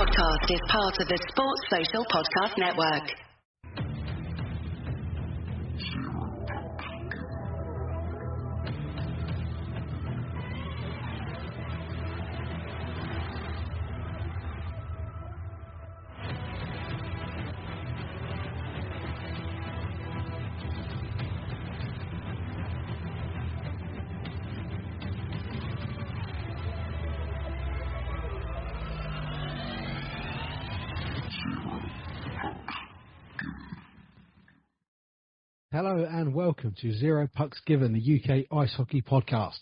podcast is part of the Sports Social Podcast Network. Hello and welcome to Zero Pucks Given, the UK Ice Hockey Podcast.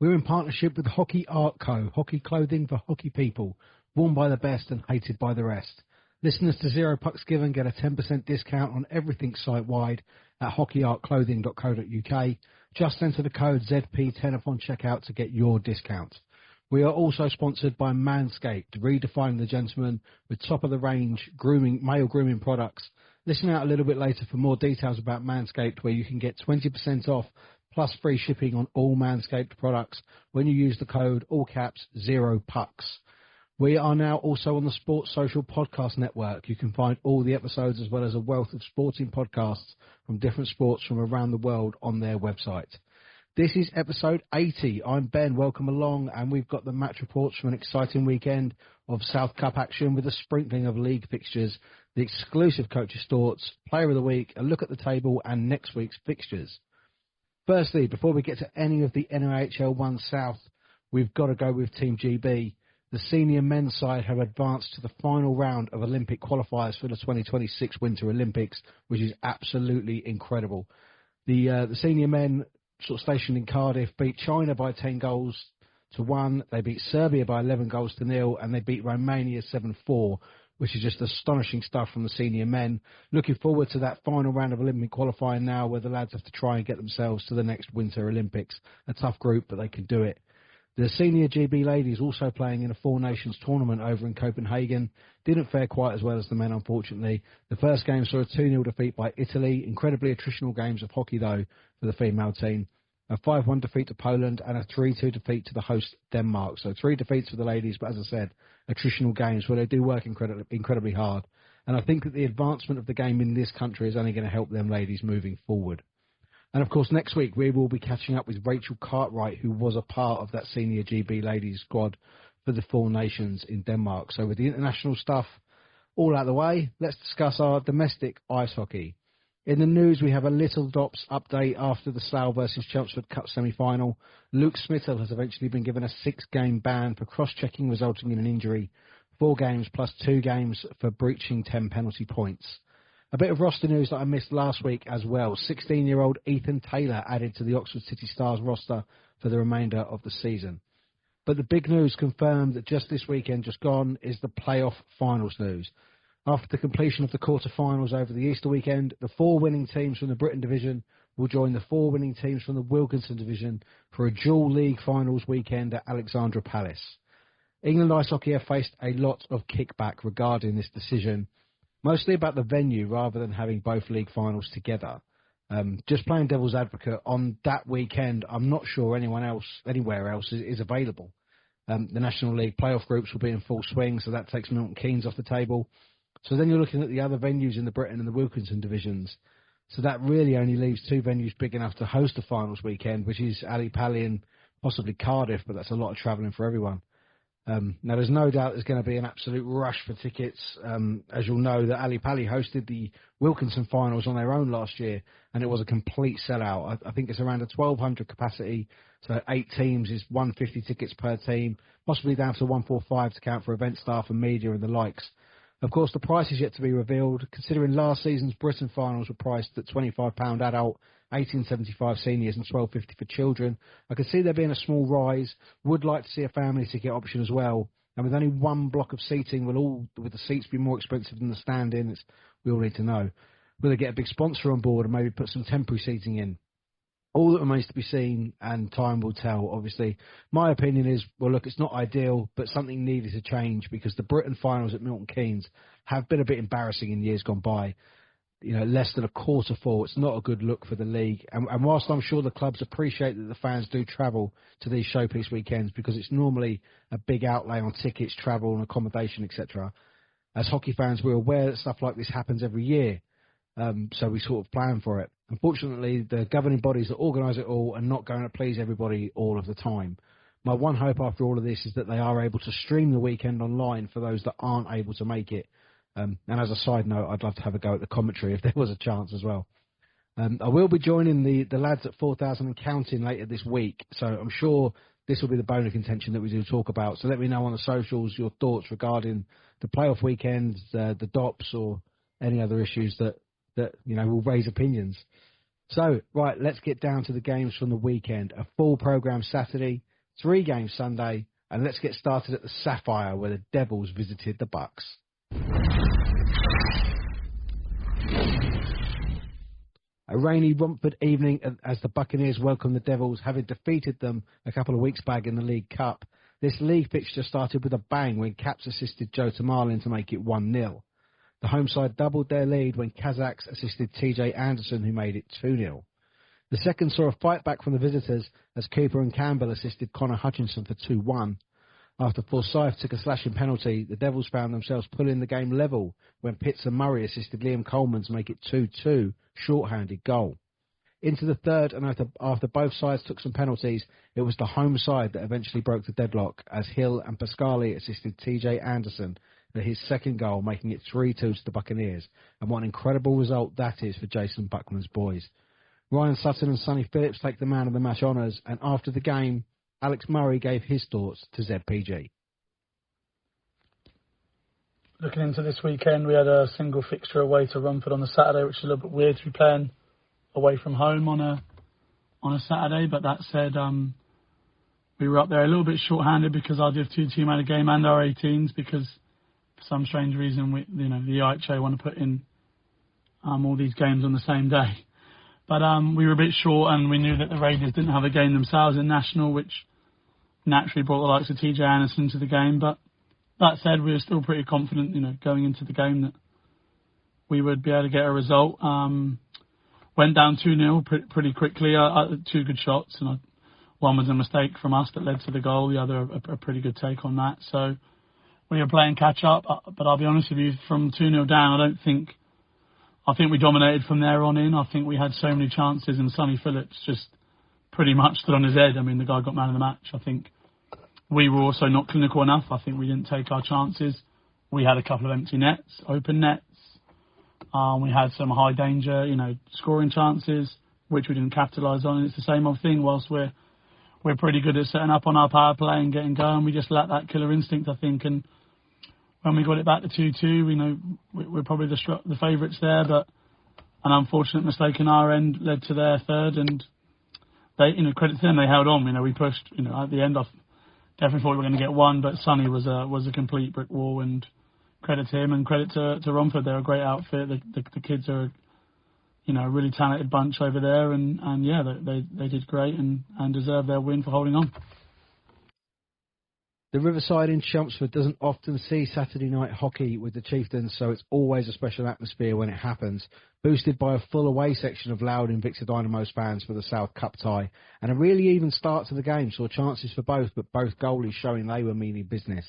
We're in partnership with Hockey Art Co, hockey clothing for hockey people, worn by the best and hated by the rest. Listeners to Zero Pucks Given get a 10% discount on everything site-wide at hockeyartclothing.co.uk. Just enter the code ZP10 upon checkout to get your discount. We are also sponsored by Manscaped, redefining the gentleman with top-of-the-range male grooming products. Listen out a little bit later for more details about Manscaped, where you can get 20% off plus free shipping on all Manscaped products when you use the code, all caps, 0pucks. We are now also on the Sports Social Podcast Network. You can find all the episodes as well as a wealth of sporting podcasts from different sports from around the world on their website. This is episode 80. I'm Ben. Welcome along. And we've got the match reports from an exciting weekend of South Cup action with a sprinkling of league fixtures, the exclusive Coaches Thoughts, Player of the Week, a look at the table, and next week's fixtures. Firstly, before we get to any of the NIHL 1 South, we've got to go with Team GB. The senior men's side have advanced to the final round of Olympic qualifiers for the 2026 Winter Olympics, which is absolutely incredible. The senior men, sort of stationed in Cardiff, beat China by 10-1. They beat Serbia by 11-0, and they beat Romania 7-4, which is just astonishing stuff from the senior men. Looking forward to that final round of Olympic qualifying now, where the lads have to try and get themselves to the next Winter Olympics. A tough group, but they can do it. The senior GB ladies also playing in a Four Nations tournament over in Copenhagen. Didn't fare quite as well as the men, unfortunately. The first game saw a 2-0 defeat by Italy. Incredibly attritional games of hockey, though, for the female team. A 5-1 defeat to Poland and a 3-2 defeat to the host Denmark. So 3 defeats for the ladies, but as I said, attritional games where they do work incredibly hard. And I think that the advancement of the game in this country is only going to help them ladies moving forward. And of course, next week we will be catching up with Rachel Cartwright, who was a part of that senior GB ladies squad for the Four Nations in Denmark. So with the international stuff all out of the way, let's discuss our domestic ice hockey. In the news, we have a little DOPS update after the Slough versus Chelmsford Cup semi-final. Luke Smittle has eventually been given a 6-game ban for cross-checking resulting in an injury. 4 games plus 2 games for breaching 10 penalty points. A bit of roster news that I missed last week as well. 16-year-old Ethan Taylor added to the Oxford City Stars roster for the remainder of the season. But the big news confirmed that just this weekend, just gone, is the playoff finals news. After the completion of the quarter-finals over the Easter weekend, the 4 winning teams from the Britton division will join the 4 winning teams from the Wilkinson division for a dual league finals weekend at Alexandra Palace. England Ice Hockey have faced a lot of kickback regarding this decision, mostly about the venue rather than having both league finals together. Just playing devil's advocate, on that weekend, I'm not sure anywhere else is available. The National League playoff groups will be in full swing, so that takes Milton Keynes off the table. So then you're looking at the other venues in the Britton and the Wilkinson divisions. So that really only leaves 2 venues big enough to host the finals weekend, which is Ali Pally and possibly Cardiff, but that's a lot of travelling for everyone. Now, there's no doubt there's going to be an absolute rush for tickets. As you'll know, that Ali Pally hosted the Wilkinson finals on their own last year, and it was a complete sellout. I think it's around a 1,200 capacity, so 8 teams is 150 tickets per team, possibly down to 145 to count for event staff and media and the likes. Of course, the price is yet to be revealed, considering last season's Britain finals were priced at £25 adult, $18.75 seniors and $12.50 for children. I can see there being a small rise. Would like to see a family ticket option as well. And with only 1 block of seating, will the seats be more expensive than the stand-in? We all need to know. Will they get a big sponsor on board and maybe put some temporary seating in? All that remains to be seen, and time will tell, obviously. My opinion is, well, look, it's not ideal, but something needed to change because the Britain finals at Milton Keynes have been a bit embarrassing in years gone by. less than a quarter full. It's not a good look for the league. And whilst I'm sure the clubs appreciate that the fans do travel to these showpiece weekends because it's normally a big outlay on tickets, travel and accommodation, etc., as hockey fans, we're aware that stuff like this happens every year. So we sort of plan for it. Unfortunately, the governing bodies that organise it all are not going to please everybody all of the time. My one hope after all of this is that they are able to stream the weekend online for those that aren't able to make it. And as a side note, I'd love to have a go at the commentary if there was a chance as well. I will be joining the lads at 4,000 and counting later this week, so I'm sure this will be the bone of contention that we do talk about. So let me know on the socials your thoughts regarding the playoff weekends, the DOPS, or any other issues that will raise opinions. So, right, let's get down to the games from the weekend. A full programme Saturday, 3 games Sunday, and let's get started at the Sapphire where the Devils visited the Bucks. A rainy Romford evening as the Buccaneers welcomed the Devils, having defeated them a couple of weeks back in the League Cup. This league fixture started with a bang when Caps assisted Joe Tamarlin to make it 1-0. The home side doubled their lead when Kazakhs assisted TJ Anderson, who made it 2-0. The second saw a fight back from the visitors as Cooper and Campbell assisted Connor Hutchinson for 2-1. After Forsyth took a slashing penalty, the Devils found themselves pulling the game level when Pitts and Murray assisted Liam Coleman to make it 2-2, short-handed goal. Into the third, and after both sides took some penalties, it was the home side that eventually broke the deadlock as Hill and Pascali assisted TJ Anderson for his second goal, making it 3-2 to the Buccaneers. And what an incredible result that is for Jason Buckman's boys. Ryan Sutton and Sonny Phillips take the man of the match honours, and after the game, Alex Murray gave his thoughts to ZPG. Looking into this weekend, we had a single fixture away to Romford on the Saturday, which is a little bit weird to be playing away from home on a Saturday. But that said, we were up there a little bit short-handed because our Div 2 team had a game and our 18s because for some strange reason, the IHA want to put in all these games on the same day. But we were a bit short, and we knew that the Raiders didn't have a game themselves in National, which naturally brought the likes of TJ Anderson to the game. But that said, we were still pretty confident, going into the game that we would be able to get a result. Went down 2-0 pretty quickly. 2 good shots, and one was a mistake from us that led to the goal. The other, a pretty good take on that. So we were playing catch up. But I'll be honest with you, from 2-0 down, I think we dominated from there on in. I think we had so many chances, and Sonny Phillips just pretty much stood on his head. I mean, the guy got man of the match. I think we were also not clinical enough. I think we didn't take our chances. We had a couple of empty nets, open nets. We had some high danger, scoring chances, which we didn't capitalise on. And it's the same old thing. Whilst we're pretty good at setting up on our power play and getting going, we just lack that killer instinct, I think. And when we got it back to 2-2, we're probably the favourites there, but an unfortunate mistake on our end led to their third, and they, credit to them, they held on. We pushed. At the end, I definitely thought we were going to get one, but Sonny was a complete brick wall, and credit to him and credit to Romford. They're a great outfit. The kids are, a really talented bunch over there, and yeah, they did great and deserved their win for holding on. The Riverside in Chelmsford doesn't often see Saturday night hockey with the Chieftains, so it's always a special atmosphere when it happens, boosted by a full away section of loud Invicta Dynamos fans for the South Cup tie, and a really even start to the game saw chances for both, but both goalies showing they were meaning business.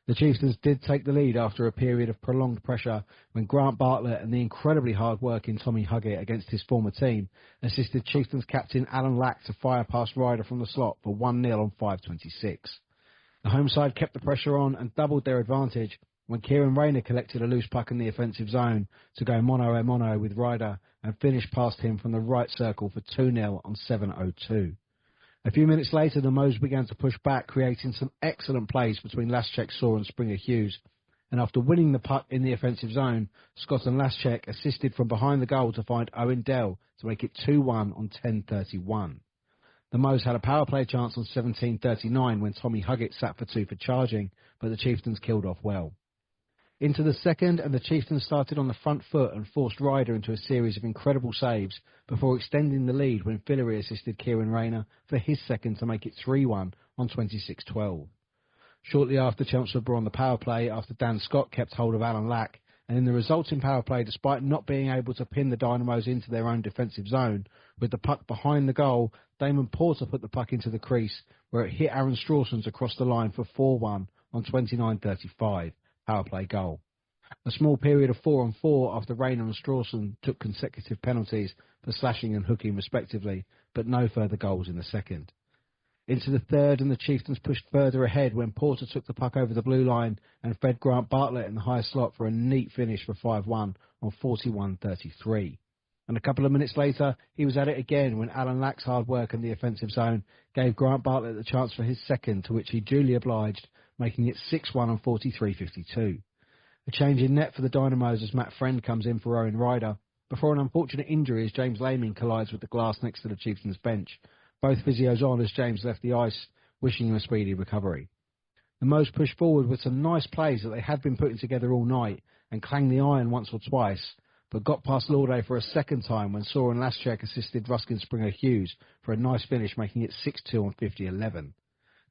The Chieftains did take the lead after a period of prolonged pressure when Grant Bartlett and the incredibly hard-working Tommy Huggett against his former team assisted Chieftains captain Alan Lack to fire past Ryder from the slot for 1-0 on 5:26. The home side kept the pressure on and doubled their advantage when Kieran Rayner collected a loose puck in the offensive zone to go mono-a-mono with Ryder and finished past him from the right circle for 2-0 on 7:02. A few minutes later, the Moes began to push back, creating some excellent plays between Laschek, Saw and Springer Hughes. And after winning the puck in the offensive zone, Scott and Laschek assisted from behind the goal to find Owen Dell to make it 2-1 on 10:31. The Moes had a power play chance on 17:39 when Tommy Huggett sat for 2 for charging, but the Chieftains killed off well. Into the second, and the Chieftains started on the front foot and forced Ryder into a series of incredible saves before extending the lead when Fillery assisted Kieran Rayner for his second to make it 3-1 on 26:12. Shortly after, Chelmsford were on the power play after Dan Scott kept hold of Alan Lack and in the resulting power play, despite not being able to pin the Dynamos into their own defensive zone, with the puck behind the goal, Damon Porter put the puck into the crease, where it hit Aaron Strawson's across the line for 4-1 on 29:35 power play goal. A small period of 4-on-4 after Rayner and Strawson took consecutive penalties for slashing and hooking respectively, but no further goals in the second. Into the third, and the Chieftains pushed further ahead when Porter took the puck over the blue line and fed Grant Bartlett in the high slot for a neat finish for 5-1 on 41:33. And a couple of minutes later, he was at it again when Alan Lack's hard work in the offensive zone gave Grant Bartlett the chance for his second, to which he duly obliged, making it 6-1 on 43:52. A change in net for the Dynamos as Matt Friend comes in for Owen Ryder, before an unfortunate injury as James Laming collides with the glass next to the Chieftains bench. Both physios on as James left the ice, wishing him a speedy recovery. The Moes pushed forward with some nice plays that they had been putting together all night and clanged the iron once or twice, but got past Lauday for a second time when Soren Laschek assisted Ruskin Springer Hughes for a nice finish, making it 6-2 on 50:11.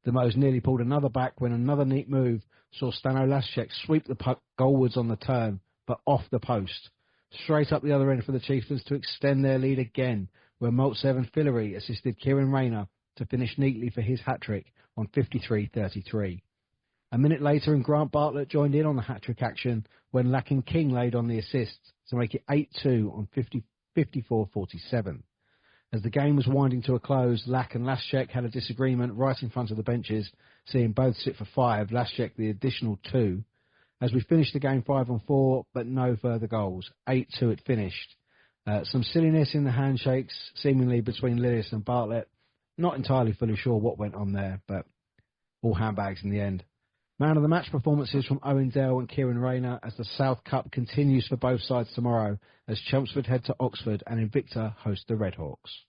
The Moes nearly pulled another back when another neat move saw Stano Laschek sweep the puck goalwards on the turn, but off the post. Straight up the other end for the Chieftains to extend their lead again, where Maltsev Fillery assisted Kieran Rayner to finish neatly for his hat-trick on 53:33. A minute later, and Grant Bartlett joined in on the hat-trick action when Lack and King laid on the assists to make it 8-2 on 54:47. As the game was winding to a close, Lack and Laschek had a disagreement right in front of the benches, seeing both sit for 5, Laschek the additional 2. As we finished the game 5-on-4, but no further goals. 8-2 it finished. Some silliness in the handshakes, seemingly between Lillis and Bartlett. Not entirely fully sure what went on there, but all handbags in the end. Man of the match performances from Owen Dale and Kieran Rayner as the South Cup continues for both sides tomorrow, as Chelmsford head to Oxford and Invicta host the Redhawks.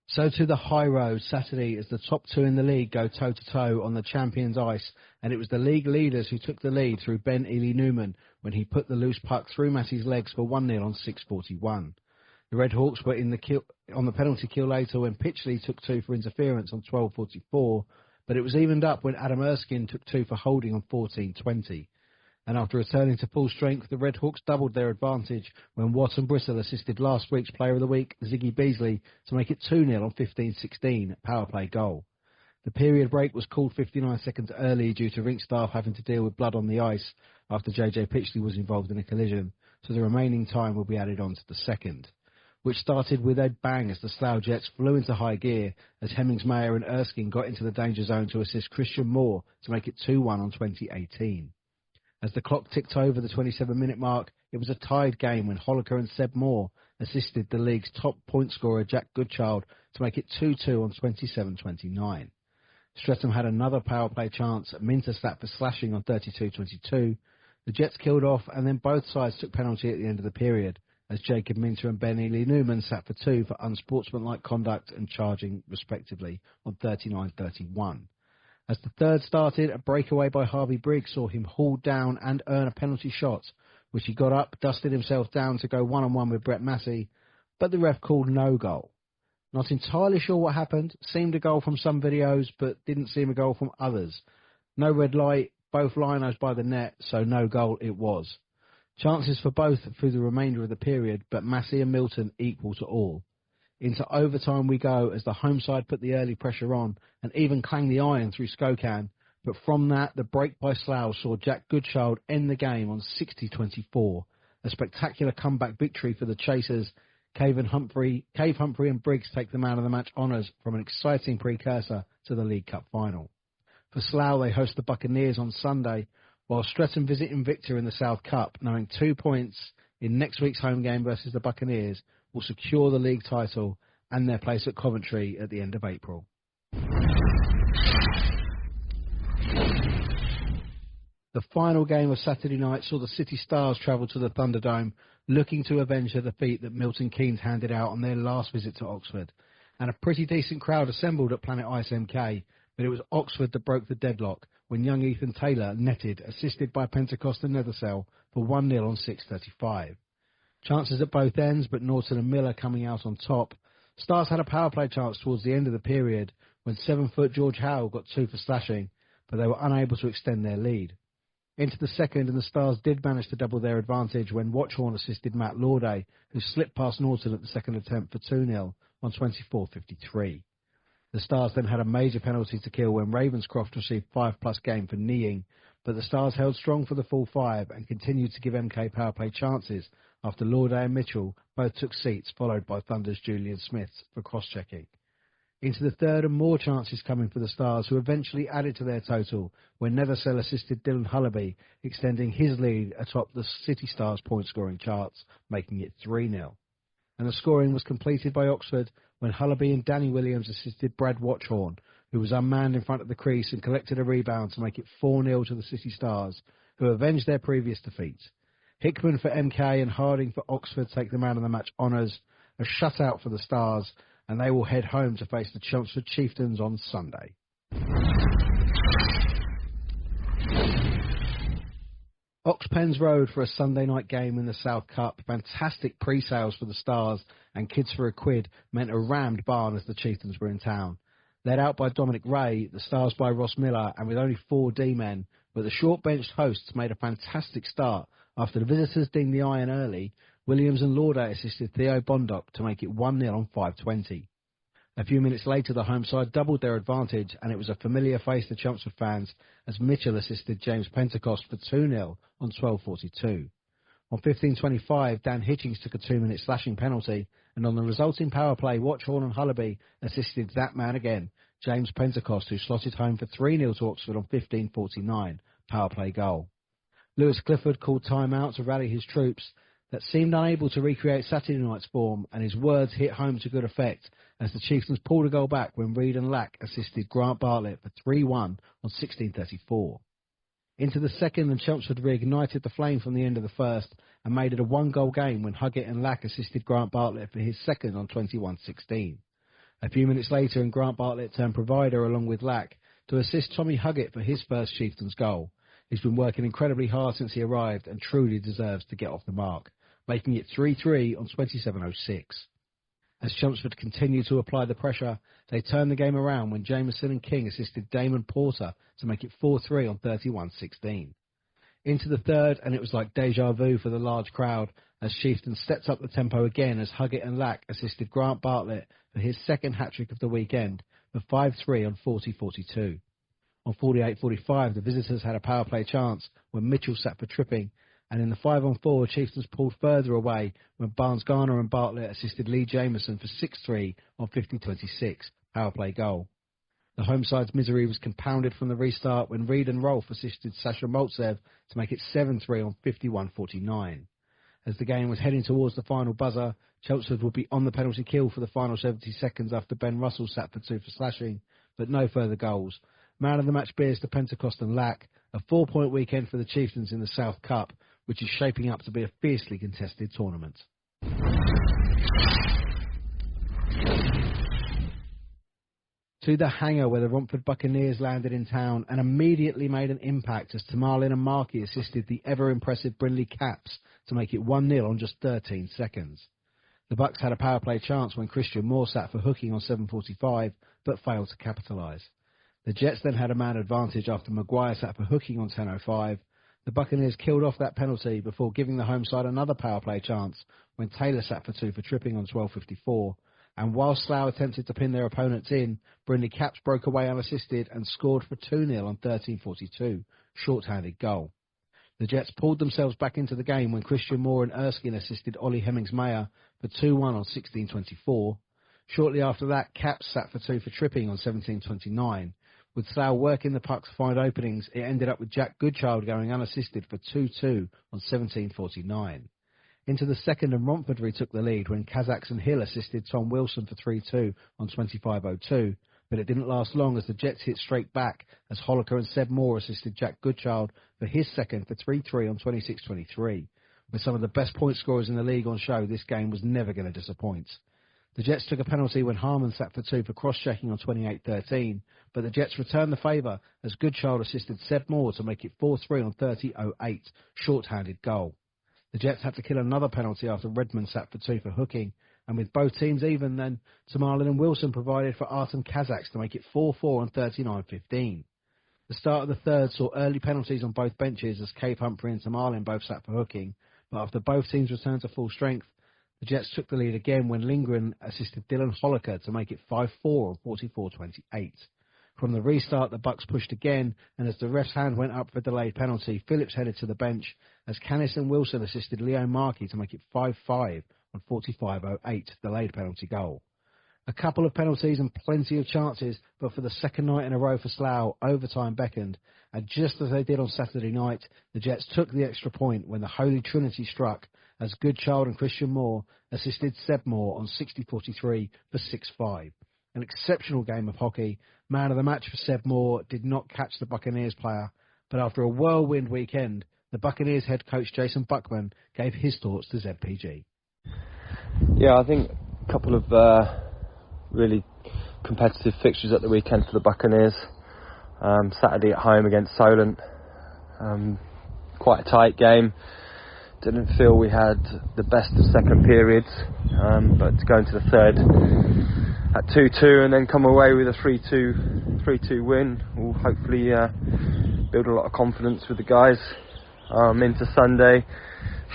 So to the high road Saturday as the top two in the league go toe-to-toe on the champions' ice, and it was the league leaders who took the lead through Ben Ely Newman when he put the loose puck through Massey's legs for 1-0 on 6:41. The Red Hawks were in the on the penalty kill later when Pitchley took 2 for interference on 12:44, but it was evened up when Adam Erskine took 2 for holding on 14:20. And after returning to full strength, the Red Hawks doubled their advantage when Watt and Bristol assisted last week's Player of the Week, Ziggy Beasley, to make it 2-0 on 15:16 power play goal. The period break was called 59 seconds early due to rink staff having to deal with blood on the ice after JJ Pitchley was involved in a collision, so the remaining time will be added on to the second, which started with a bang as the Slough Jets flew into high gear as Hemmings-Mayer and Erskine got into the danger zone to assist Christian Moore to make it 2-1 on 20:18. As the clock ticked over the 27-minute mark, it was a tied game when Holliker and Seb Moore assisted the league's top point scorer Jack Goodchild to make it 2-2 on 27:29. Streatham had another power play chance at Minter sat for slashing on 32:22. The Jets killed off and then both sides took penalty at the end of the period as Jacob Minter and Ben Ely Newman sat for 2 for unsportsmanlike conduct and charging respectively on 39:31. As the third started, a breakaway by Harvey Briggs saw him hauled down and earn a penalty shot, which he got up, dusted himself down to go one-on-one with Brett Massey, but the ref called no goal. Not entirely sure what happened, seemed a goal from some videos, but didn't seem a goal from others. No red light, both linos by the net, so no goal it was. Chances for both through the remainder of the period, but Massey and Milton equal to all. Into overtime we go as the home side put the early pressure on and even clanged the iron through Skokan, but from that the break by Slough saw Jack Goodchild end the game on 60:24. A spectacular comeback victory for the Chasers. Cave Humphrey and Briggs take the man of the match honours from an exciting precursor to the League Cup final. For Slough they host the Buccaneers on Sunday, while Streatham visit Invicta in the South Cup, knowing 2 points in next week's home game versus the Buccaneers will secure the league title and their place at Coventry at the end of April. The final game of Saturday night saw the City Stars travel to the Thunderdome, looking to avenge the defeat that Milton Keynes handed out on their last visit to Oxford. And a pretty decent crowd assembled at Planet Ice MK, but it was Oxford that broke the deadlock when young Ethan Taylor netted, assisted by Pentecost and Nethercell, for 1-0 on 6:35. Chances at both ends, but Norton and Miller coming out on top. Stars had a power play chance towards the end of the period when 7-foot George Howell got 2 for slashing, but they were unable to extend their lead. Into the second, and the Stars did manage to double their advantage when Watchorn assisted Matt Lauday, who slipped past Norton at the second attempt for 2-0 on 24:53. The Stars then had a major penalty to kill when Ravenscroft received 5+ game for kneeing, but the Stars held strong for the full 5 and continued to give MK power play chances after Lauday and Mitchell both took seats, followed by Thunder's Julian Smith for cross-checking. Into the third, and more chances coming for the Stars, who eventually added to their total when Nethersell assisted Dylan Hullaby, extending his lead atop the City Stars point-scoring charts, making it 3-0. And the scoring was completed by Oxford when Hullaby and Danny Williams assisted Brad Watchorn, who was unmanned in front of the crease and collected a rebound to make it 4-0 to the City Stars, who avenged their previous defeat. Hickman for MK and Harding for Oxford take the man of the match honours, a shutout for the Stars, and they will head home to face the Chelmsford Chieftains on Sunday. Oxpens Road for a Sunday night game in the South Cup. Fantastic pre-sales for the Stars and Kids for a Quid meant a rammed barn as the Chieftains were in town. Led out by Dominic Ray, the Stars by Ross Miller, and with only 4 D-men, but the short-benched hosts made a fantastic start. After the visitors dinged the iron early, Williams and Lauday assisted Theo Bondock to make it 1-0 on 5:20. A few minutes later, the home side doubled their advantage, and it was a familiar face to Chelmsford fans as Mitchell assisted James Pentecost for 2-0 on 12:42. On 15:25, Dan Hitchings took a 2-minute slashing penalty, and on the resulting power play, Watchorn and Hullaby assisted that man again, James Pentecost, who slotted home for 3-0 to Oxford on 15:49, power play goal. Lewis Clifford called time-out to rally his troops that seemed unable to recreate Saturday night's form, and his words hit home to good effect as the Chieftains pulled a goal back when Reed and Lack assisted Grant Bartlett for 3-1 on 16:34. Into the second, and Chelmsford reignited the flame from the end of the first and made it a 1-goal game when Huggett and Lack assisted Grant Bartlett for his second on 21:16. A few minutes later, and Grant Bartlett turned provider along with Lack to assist Tommy Huggett for his first Chieftains goal. He's been working incredibly hard since he arrived and truly deserves to get off the mark, making it 3-3 on 27:06. As Chelmsford continued to apply the pressure, they turned the game around when Jameson and King assisted Damon Porter to make it 4-3 on 31:16. Into the third, and it was like deja vu for the large crowd as Chieftains stepped up the tempo again as Huggett and Lack assisted Grant Bartlett for his second hat-trick of the weekend for 5-3 on 40:42. On 48:45, the visitors had a power play chance when Mitchell sat for tripping, and in the 5-on-4, Chieftains pulled further away when Barnes-Garner and Bartlett assisted Lee Jameson for 6-3 on 50:26, power play goal. The home side's misery was compounded from the restart when Reed and Rolfe assisted Sasha Maltsev to make it 7-3 on 51:49. As the game was heading towards the final buzzer, Chelmsford would be on the penalty kill for the final 70 seconds after Ben Russell sat for 2 for slashing, but no further goals. Man of the match beers to Pentecost and Lack, a 4-point weekend for the Chieftains in the South Cup, which is shaping up to be a fiercely contested tournament. To the hangar where the Romford Buccaneers landed in town and immediately made an impact as Tamarlin and Markey assisted the ever-impressive Brindley Caps to make it 1-0 on just 13 seconds. The Bucks had a power play chance when Christian Moore sat for hooking on 7:45, but failed to capitalise. The Jets then had a man advantage after Maguire sat for hooking on 10:05. The Buccaneers killed off that penalty before giving the home side another power play chance when Taylor sat for 2 for tripping on 12:54. And while Slough attempted to pin their opponents in, Brindley Caps broke away unassisted and scored for 2-0 on 13:42, short-handed goal. The Jets pulled themselves back into the game when Christian Moore and Erskine assisted Ollie Hemmings-Mayer for 2-1 on 16:24. Shortly after that, Caps sat for 2 for tripping on 17:29. With Slough working the puck to find openings, it ended up with Jack Goodchild going unassisted for 2-2 on 17:49. Into the second, and Romford retook the lead when Kazaks and Hill assisted Tom Wilson for 3-2 on 25:02, but it didn't last long as the Jets hit straight back as Holliker and Seb Moore assisted Jack Goodchild for his second for 3-3 on 26:23. With some of the best point scorers in the league on show, this game was never going to disappoint. The Jets took a penalty when Harmon sat for 2 for cross-checking on 28:13, but the Jets returned the favour as Goodchild assisted Seb Moore to make it 4-3 on 30:08, short-handed goal. The Jets had to kill another penalty after Redmond sat for 2 for hooking, and with both teams even then, Tamarlin and Wilson provided for Artem Kazaks to make it 4-4 on 39:15. The start of the third saw early penalties on both benches as Cape Humphrey and Tamarlin both sat for hooking, but after both teams returned to full strength, the Jets took the lead again when Lindgren assisted Dylan Holliker to make it 5-4 on 44-28. From the restart, the Bucks pushed again, and as the ref's hand went up for a delayed penalty, Phillips headed to the bench as Canis and Wilson assisted Leo Markey to make it 5-5 on 45-08, delayed penalty goal. A couple of penalties and plenty of chances, but for the second night in a row for Slough, overtime beckoned, and just as they did on Saturday night, the Jets took the extra point when the Holy Trinity struck as Goodchild and Christian Moore assisted Seb Moore on 60-43 for 6-5. An exceptional game of hockey. Man of the match for Seb Moore did not catch the Buccaneers player, but after a whirlwind weekend, the Buccaneers head coach Jason Buckman gave his thoughts to ZPG. Yeah, I think a couple of really competitive fixtures at the weekend for the Buccaneers. Saturday at home against Solent. Quite a tight game. Didn't feel we had the best of second periods, but to go into the third at 2-2 and then come away with a 3-2 win will hopefully build a lot of confidence with the guys. Into Sunday,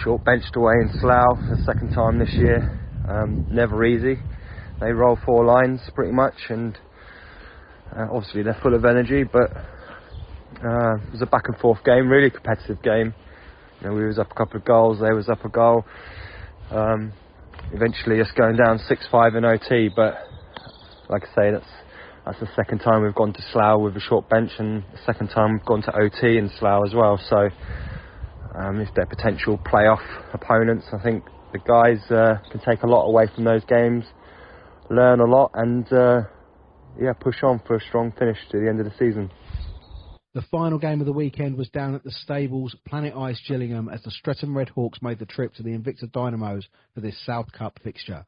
short benched away in Slough for the second time this year. Never easy. They roll four lines pretty much, and obviously they're full of energy, but it was a back and forth game, really competitive game. You know, we was up a couple of goals, they was up a goal. Eventually us going down 6-5 in OT, but like I say, that's the second time we've gone to Slough with a short bench, and the second time we've gone to OT in Slough as well. So if they're potential playoff opponents, I think the guys can take a lot away from those games, learn a lot, and push on for a strong finish to the end of the season. The final game of the weekend was down at the Stables, Planet Ice, Gillingham, as the Streatham Redhawks made the trip to the Invicta Dynamos for this South Cup fixture.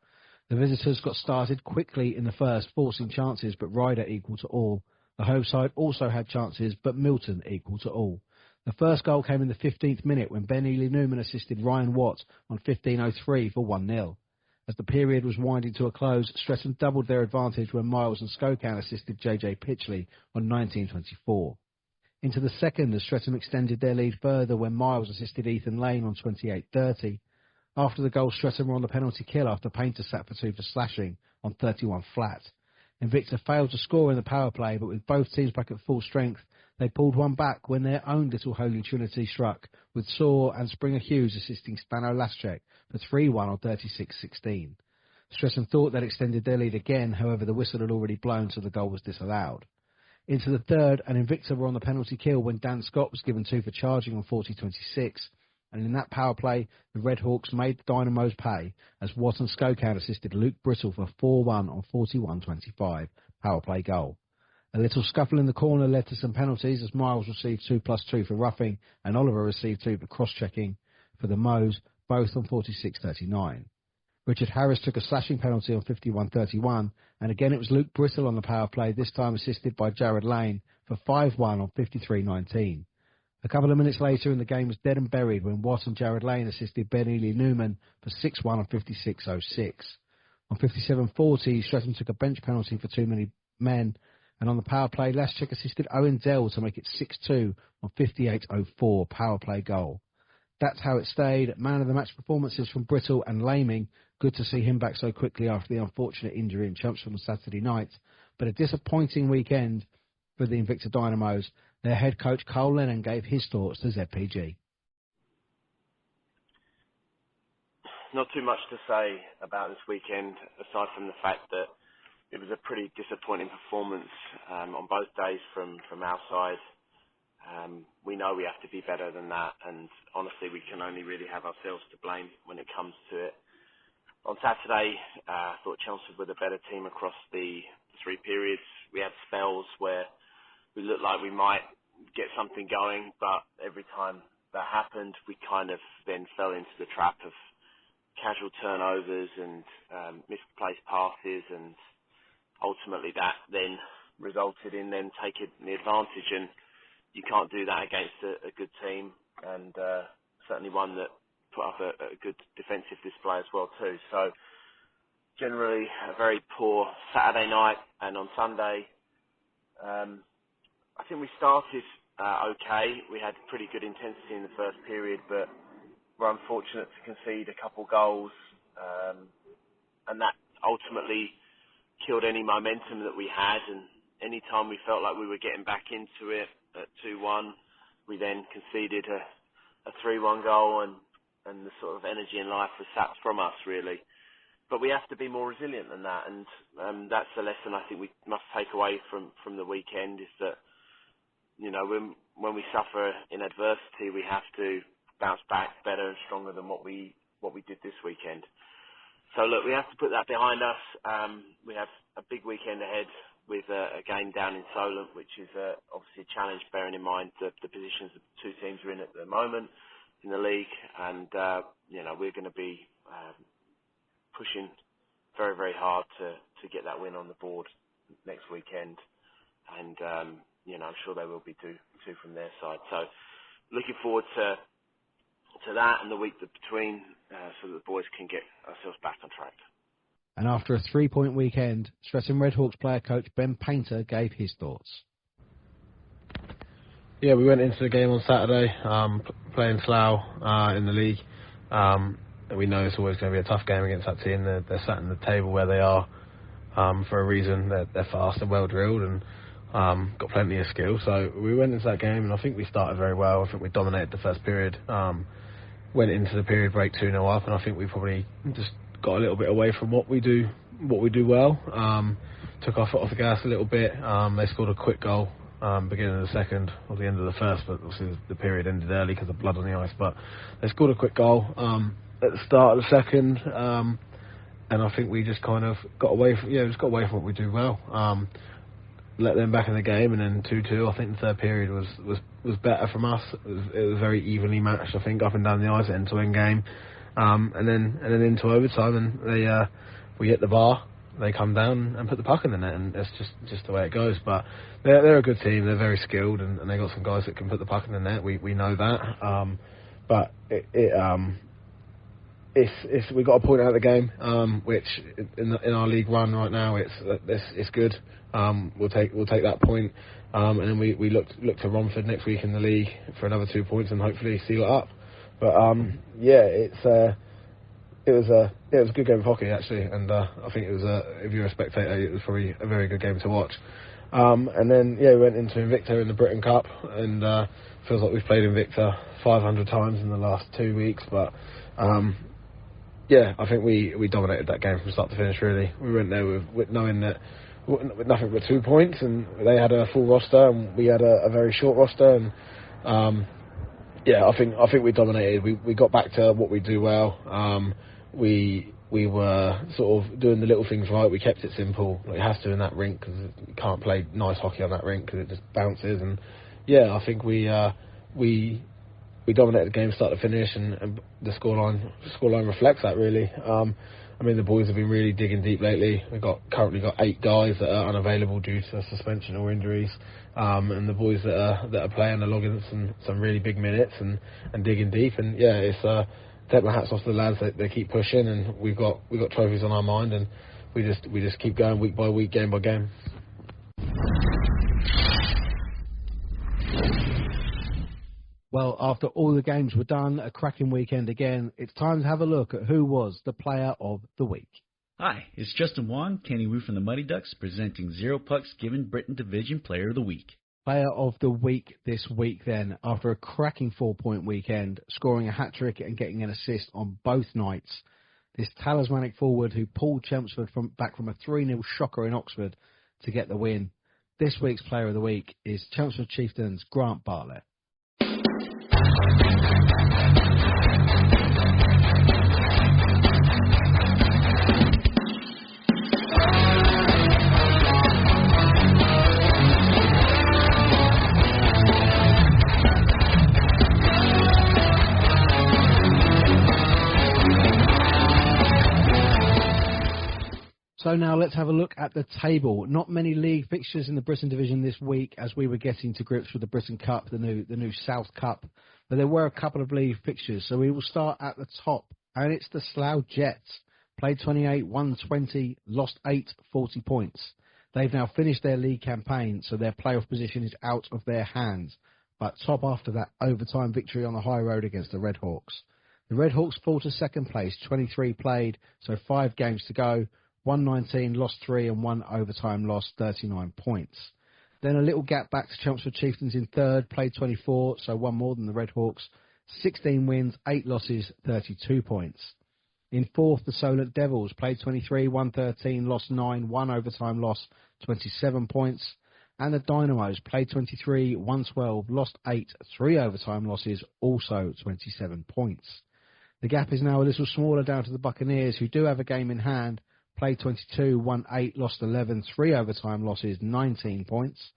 The visitors got started quickly in the first, forcing chances, but Ryder equal to all. The home side also had chances, but Milton equal to all. The first goal came in the 15th minute when Ben Ely Newman assisted Ryan Watt on 15:03 for 1-0. As the period was winding to a close, Streatham doubled their advantage when Miles and Skokan assisted JJ Pitchley on 19:24. Into the second, as Streatham extended their lead further when Miles assisted Ethan Lane on 28:30. After the goal, Streatham were on the penalty kill after Painter sat for two for slashing on 31 flat. Invicta failed to score in the power play, but with both teams back at full strength, they pulled one back when their own little Holy Trinity struck, with Saw and Springer Hughes assisting Spano Laschek for 3-1 on 36:16. Streatham thought they'd extended their lead again, however the whistle had already blown, so the goal was disallowed. Into the third, and Invicta were on the penalty kill when Dan Scott was given two for charging on 40:26. And in that power play, the Redhawks made the Dynamos pay as Watt and Skokan assisted Luke Brittle for 4-1 on 41:25, power play goal. A little scuffle in the corner led to some penalties as Miles received 2+2 for roughing and Oliver received 2 for cross-checking for the Moes, both on 46:39. Richard Harris took a slashing penalty on 51:31, and again it was Luke Brittle on the power play, this time assisted by Jared Lane for 5-1 on 53:19. A couple of minutes later, and the game was dead and buried when Watt and Jared Lane assisted Ben Ely Newman for 6-1 on 56:06. On 57:40, Streatham took a bench penalty for too many men, and on the power play, Laschek assisted Owen Dell to make it 6-2 on 58:04, power play goal. That's how it stayed. Man of the match performances from Brittle and Laming. Good to see him back so quickly after the unfortunate injury in Chelmsford on Saturday night. But a disappointing weekend for the Invicta Dynamos. Their head coach Carl Lennon gave his thoughts to ZPG. Not too much to say about this weekend, aside from the fact that it was a pretty disappointing performance on both days from our side. We know we have to be better than that, and honestly, we can only really have ourselves to blame when it comes to it. On Saturday, I thought Chelmsford were the better team across the three periods. We had spells where we looked like we might get something going, but every time that happened, we kind of then fell into the trap of casual turnovers and misplaced passes, and ultimately that then resulted in them taking the advantage, and you can't do that against a good team, and certainly one that put up a good defensive display as well too. So generally a very poor Saturday night, and on Sunday think we started okay. We had pretty good intensity in the first period, but we're unfortunate to concede a couple goals, and that ultimately killed any momentum that we had. And any time we felt like we were getting back into it at 2-1, we then conceded a 3-1 goal, and the sort of energy and life was sapped from us, really. But we have to be more resilient than that, and that's the lesson I think we must take away from the weekend, is that, you know, when we suffer in adversity, we have to bounce back better and stronger than what we did this weekend. So look, we have to put that behind us. We have a big weekend ahead with a game down in Solent, which is obviously a challenge, bearing in mind the positions the two teams are in at the moment in the league. And, you know, we're going to be pushing very, very hard to get that win on the board next weekend. And, you know, I'm sure they will be too from their side. So looking forward to that and the week between, so that the boys can get ourselves back on track. And after a 3-point weekend, Streatham Redhawks player coach Ben Painter gave his thoughts. Yeah, we went into the game on Saturday playing Slough in the league. We know it's always going to be a tough game against that team. They're sat in the table where they are for a reason. They're fast and well drilled and got plenty of skill. So we went into that game and I think we started very well. I think we dominated the first period. Went into the period break 2-0 up, and I think we probably just got a little bit away from what we do well. Took our foot off the gas a little bit. They scored a quick goal beginning of the second or the end of the first, but obviously the period ended early because of blood on the ice. But they scored a quick goal at the start of the second, and I think we just kind of got away from what we do well. Let them back in the game, and then 2-2. I think the third period was better from us. It was very evenly matched, I think, up and down the ice, end-to-end game, and then into overtime, and we hit the bar. They come down and put the puck in the net, and that's just the way it goes. But they're a good team. They're very skilled, and they got some guys that can put the puck in the net. We know that, but we got a point out of the game, which in our league run right now it's good. We'll take that point, and then we look to Romford next week in the league for another 2 points and hopefully seal it up. But it was a good game of hockey actually, and I think it was if you're a spectator, it was probably a very good game to watch. And then we went into Invicta in the Britton Cup, and feels like we've played Invicta 500 times in the last 2 weeks, but I think we dominated that game from start to finish. Really, we went there with knowing that with nothing but 2 points, and they had a full roster, and we had a very short roster, and I think we dominated. We got back to what we do well. We were sort of doing the little things right. We kept it simple. It has to in that rink, because you can't play nice hockey on that rink because it just bounces. And I think we dominated the game start to finish, and the scoreline reflects that really. I mean, the boys have been really digging deep lately. We've currently got 8 guys that are unavailable due to suspension or injuries, and the boys that are playing are logging some really big minutes and digging deep. And it's take my hats off to the lads. They keep pushing, and we've got trophies on our mind, and we just keep going week by week, game by game. Well, after all the games were done, a cracking weekend again, it's time to have a look at who was the player of the week. Hi, it's Justin Wong, Kenny Wu from the Muddy Ducks, presenting Zero Pucks Given Britton Division Player of the Week. Player of the week this week then, after a cracking 4-point weekend, scoring a hat-trick and getting an assist on both nights. This talismanic forward who pulled Chelmsford back from a 3-0 shocker in Oxford to get the win. This week's player of the week is Chelmsford Chieftains' Grant Bartlett. So now let's have a look at the table. Not many league fixtures in the Britton division this week, as we were getting to grips with the Britton Cup, the new South Cup. But there were a couple of league fixtures, so we will start at the top. And it's the Slough Jets. Played 28, won 20, lost 8, 40 points. They've now finished their league campaign, so their playoff position is out of their hands, but top after that overtime victory on the high road against the Red Hawks. The Red Hawks fall to second place, 23 played, so 5 games to go, won 19, lost 3, and 1 overtime loss, 39 points. Then a little gap back to Chelmsford Chieftains in third, played 24, so 1 more than the Red Hawks, 16 wins, 8 losses, 32 points. In fourth, the Solent Devils played 23, won 13, lost 9, 1 overtime loss, 27 points. And the Dynamos played 23, won 12, lost 8, 3 overtime losses, also 27 points. The gap is now a little smaller down to the Buccaneers, who do have a game in hand, played 22, won 8, lost 11, 3 overtime losses, 19 points.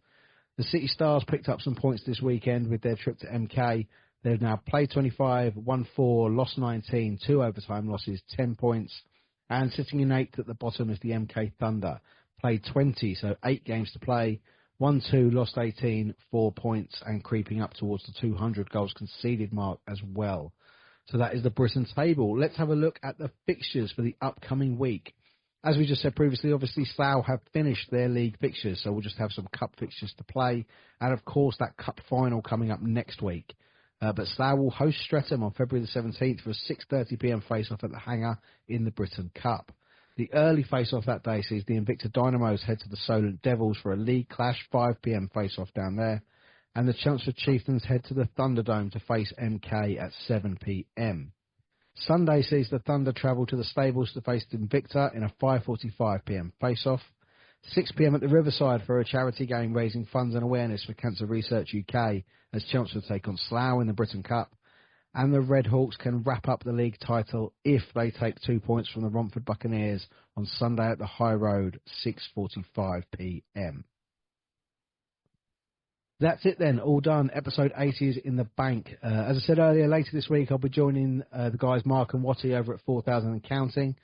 The City Stars picked up some points this weekend with their trip to MK. They've now played 25, won 4, lost 19, 2 overtime losses, 10 points. And sitting in 8th at the bottom is the MK Thunder. Played 20, so 8 games to play. Won 2, lost 18, 4 points, and creeping up towards the 200 goals conceded mark as well. So that is the Britton table. Let's have a look at the fixtures for the upcoming week. As we just said previously, obviously Slough have finished their league fixtures, so we'll just have some cup fixtures to play. And of course, that cup final coming up next week. But Slough will host Streatham on February the 17th for a 6:30pm face-off at the Hangar in the Britton Cup. The early face-off that day sees the Invicta Dynamos head to the Solent Devils for a league clash 5pm face-off down there. And the Chelmsford Chieftains head to the Thunderdome to face MK at 7pm. Sunday sees the Thunder travel to the Stables to face the Invicta in a 5:45pm face-off. 6pm at the Riverside for a charity game raising funds and awareness for Cancer Research UK as Chelmsford take on Slough in the Britton Cup. And the Red Hawks can wrap up the league title if they take 2 points from the Romford Buccaneers on Sunday at the High Road, 6:45pm. That's it then, all done. Episode 80 is in the bank. As I said earlier, later this week I'll be joining the guys Mark and Watty over at 4,000 and Counting.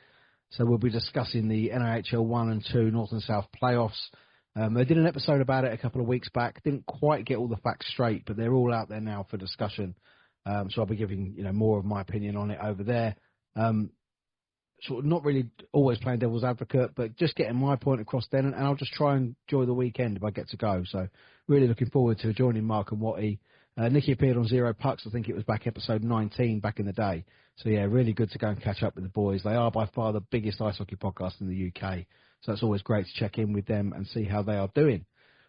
So we'll be discussing the NIHL 1 and 2 North and South playoffs. They did an episode about it a couple of weeks back. Didn't quite get all the facts straight, but they're all out there now for discussion. So I'll be giving more of my opinion on it over there. Sort of not really always playing devil's advocate, but just getting my point across then, and I'll just try and enjoy the weekend if I get to go. So really looking forward to joining Mark and Watty. Nicky appeared on Zero Pucks, I think it was back episode 19 back in the day. So yeah, really good to go and catch up with the boys. They are by far the biggest ice hockey podcast in the UK. So it's always great to check in with them and see how they are doing.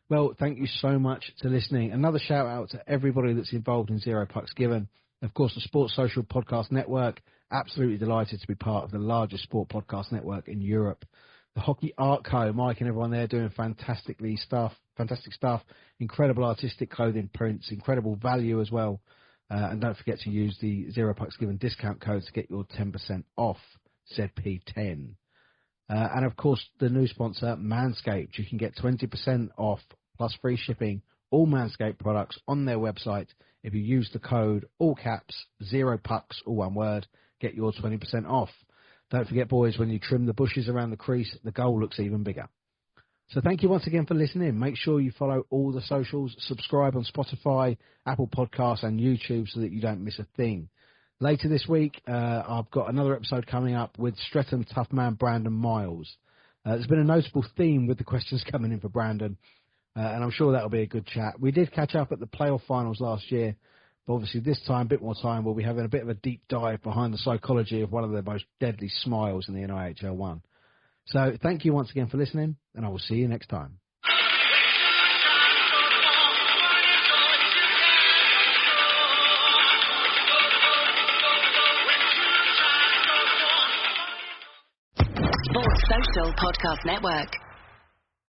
Well, thank you so much for listening. Another shout out to everybody that's involved in Zero Pucks Given. Of course, the Sports Social Podcast Network. Absolutely delighted to be part of the largest sport podcast network in Europe. The Hockey Art Co, Mike and everyone there doing fantastic stuff. Incredible artistic clothing prints, incredible value as well. And don't forget to use the Zero Pucks Given discount code to get your 10% off, ZP10. And of course, the new sponsor, Manscaped. You can get 20% off plus free shipping all Manscaped products on their website. If you use the code, all caps, Zero Pucks, all one word, get your 20% off. Don't forget, boys, when you trim the bushes around the crease, the goal looks even bigger. So thank you once again for listening. Make sure you follow all the socials, subscribe on Spotify, Apple Podcasts and YouTube so that you don't miss a thing. Later this week, I've got another episode coming up with Streatham tough man Brandon Miles. There's been a notable theme with the questions coming in for Brandon, and I'm sure that'll be a good chat. We did catch up at the playoff finals last year, but obviously this time, a bit more time, we'll be having a bit of a deep dive behind the psychology of one of the most deadly smiles in the NIHL 1. So thank you once again for listening, and I will see you next time. Sports Social Podcast Network.